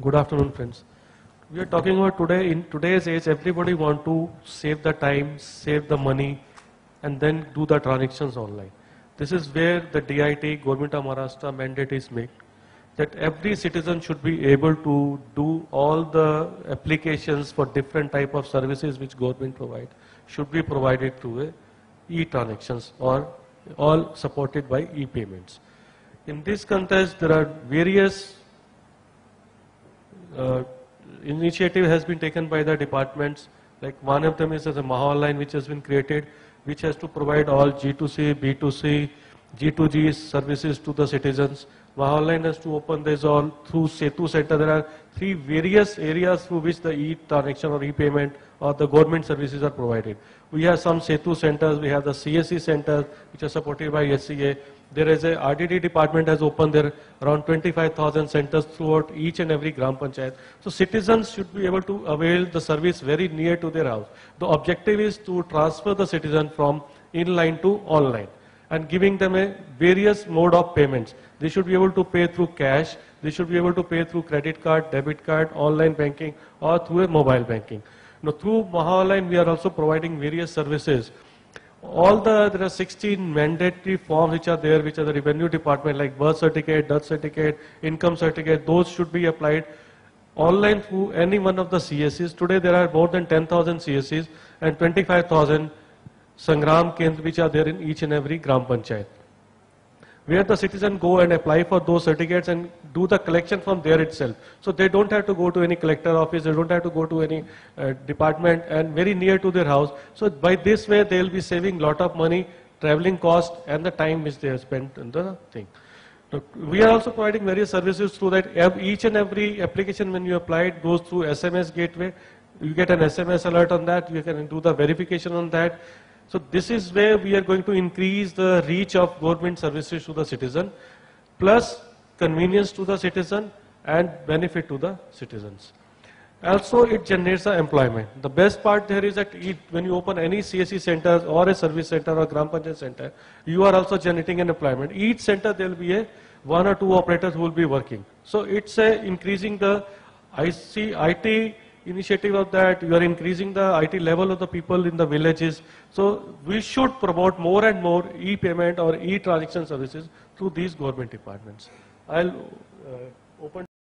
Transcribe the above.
Good afternoon, friends. We are talking about today, in today's age, everybody want to save the time, save the money, and then do the transactions online. This is where the DIT, Government of Maharashtra mandate is made, that every citizen should be able to do all the applications for different type of services which government provide, should be provided through a e-transactions or all supported by e-payments. In this context, there are various initiative has been taken by the departments. Like one of them is as a Maha line which has been created, which has to provide all G2C, B2C, G2G services to the citizens. Maha line has to open this all through Setu Center. There are three various areas through which the e-transaction or e-payment or the government services are provided. We have some Setu centers, we have the CSC centers which are supported by SCA. There is a RDD department has opened there around 25,000 centers throughout each and every Gram Panchayat. So citizens should be able to avail the service very near to their house. The objective is to transfer the citizen from in-line to online and giving them a various mode of payments. They should be able to pay through cash, they should be able to pay through credit card, debit card, online banking or through a mobile banking. Now through Maha Line we are also providing various services. There are 16 mandatory forms which are there, which are the revenue department, like birth certificate, death certificate, income certificate. Those should be applied online through any one of the CSCs. Today there are more than 10,000 CSCs and 25,000 Sangram Kendra which are there in each and every Gram Panchayat, where the citizen go and apply for those certificates and do the collection from there itself. So they don't have to go to any collector office, they don't have to go to any department and very near to their house. So by this way they will be saving lot of money, traveling cost and the time which they have spent in the thing. Now, we are also providing various services through that. Each and every application when you apply it goes through SMS gateway. You get an SMS alert on that, you can do the verification on that. So this is where we are going to increase the reach of government services to the citizen, plus convenience to the citizen and benefit to the citizens. Also it generates the employment. The best part there is that when you open any CSC centers or a service center or Gram Panchayat center, you are also generating an employment. Each center there will be one or two operators who will be working. So it's increasing the IT initiative of that. You are increasing the IT level of the people in the villages. So we should promote more and more e-payment or e-transaction services through these government departments. I'll open